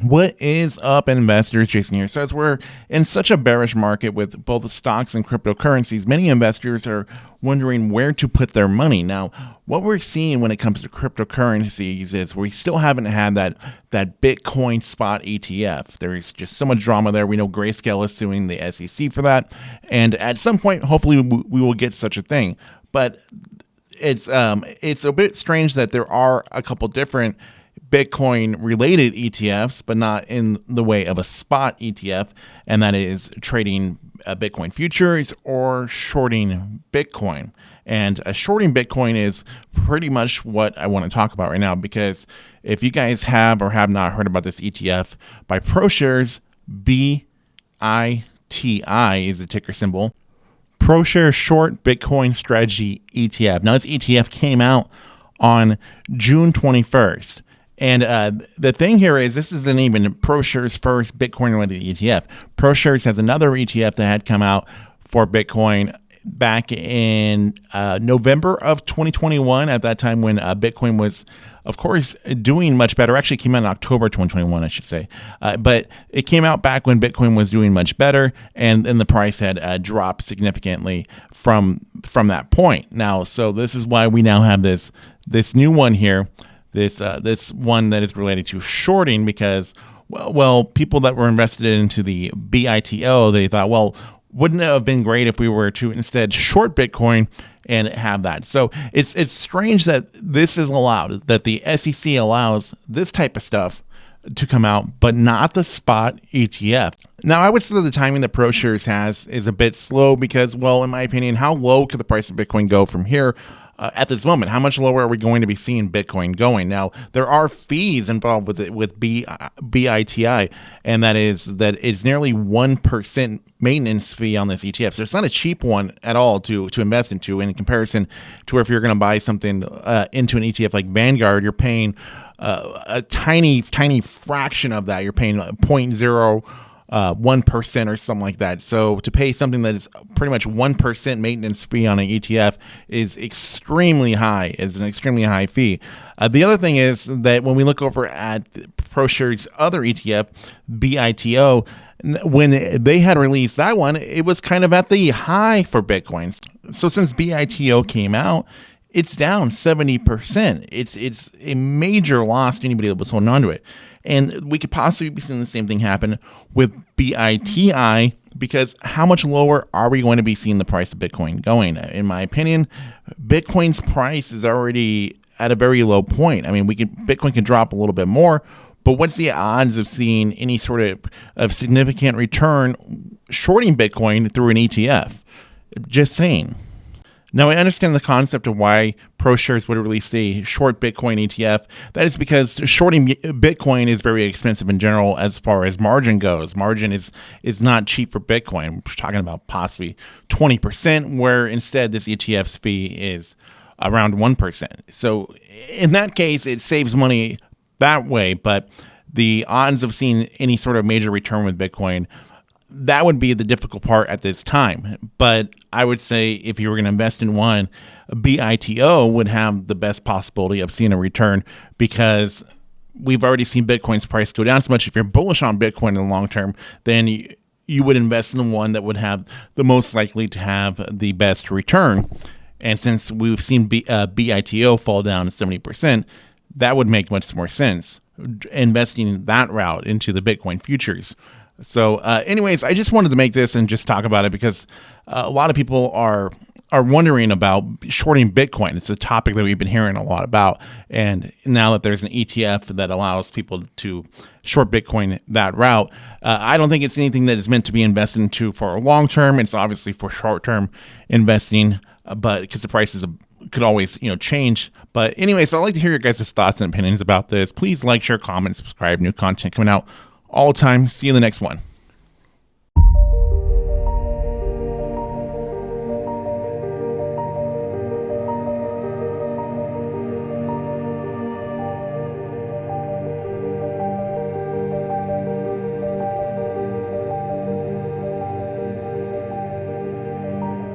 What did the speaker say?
What is up, investors? Jason here. So as we're in such a bearish market with both stocks and cryptocurrencies, many investors are wondering where to put their money. Now, what we're seeing when it comes to cryptocurrencies is we still haven't had that Bitcoin spot ETF. There's just so much drama there. We know Grayscale is suing the SEC for that, and at some point, hopefully, we will get such a thing. But it's a bit strange that there are a couple different Bitcoin related ETFs, but not in the way of a spot ETF, and that is trading Bitcoin futures or shorting Bitcoin. And shorting Bitcoin is pretty much what I want to talk about right now, because if you guys have or have not heard about this ETF by ProShares, BITI is the ticker symbol, ProShares Short Bitcoin Strategy ETF. Now, this ETF came out on June 21st. And the thing here is, this isn't even ProShares' first Bitcoin-related ETF. ProShares has another ETF that had come out for Bitcoin back in November of 2021, at that time when Bitcoin was, of course, doing much better. Actually, it came out in October 2021, I should say. But it came out back when Bitcoin was doing much better, and then the price had dropped significantly from that point. Now, so this is why we now have this new one here. This one that is related to shorting, because, well, people that were invested into the BITO, they thought, well, wouldn't it have been great if we were to instead short Bitcoin and have that? So it's strange that this is allowed, that the SEC allows this type of stuff to come out, but not the spot ETF. Now, I would say that the timing that ProShares has is a bit slow because, well, in my opinion, how low could the price of Bitcoin go from here? At this moment, how much lower are we going to be seeing Bitcoin going? Now, there are fees involved with BITI, and that is nearly 1% maintenance fee on this ETF. So it's not a cheap one at all to invest into, in comparison to if you're going to buy something into an ETF like Vanguard. You're paying a tiny fraction of that. You're paying 0.01% or something like that. So to pay something that is pretty much 1% maintenance fee on an ETF is extremely high, is an extremely high fee. The other thing is that when we look over at ProShares' other ETF, BITO, when they had released that one, it was kind of at the high for Bitcoin. So since BITO came out, it's down 70%. It's a major loss to anybody that was holding on to it. And we could possibly be seeing the same thing happen with BITI, because how much lower are we going to be seeing the price of Bitcoin going? In my opinion, Bitcoin's price is already at a very low point. I mean, Bitcoin can drop a little bit more, but what's the odds of seeing any sort of significant return shorting Bitcoin through an ETF? Just saying. Now, I understand the concept of why ProShares would release a short Bitcoin ETF. That is because shorting Bitcoin is very expensive in general as far as margin goes. Margin is not cheap for Bitcoin. We're talking about possibly 20%, where instead this ETF's fee is around 1%. So in that case, it saves money that way, but the odds of seeing any sort of major return with Bitcoin, that would be the difficult part at this time. But I would say if you were going to invest in one, BITO would have the best possibility of seeing a return, because we've already seen Bitcoin's price go down so much. If you're bullish on Bitcoin in the long term, then you would invest in the one that would have the most likely to have the best return. And since we've seen BITO fall down to 70%, that would make much more sense, investing that route into the Bitcoin futures. So anyways, I just wanted to make this and just talk about it, because a lot of people are wondering about shorting Bitcoin. It's a topic that we've been hearing a lot about. And now that there's an ETF that allows people to short Bitcoin that route, I don't think it's anything that is meant to be invested into for a long term. It's obviously for short term investing, but because the prices could always change. But anyways, I'd like to hear your guys' thoughts and opinions about this. Please like, share, comment, subscribe. New content coming out all the time. See you in the next one.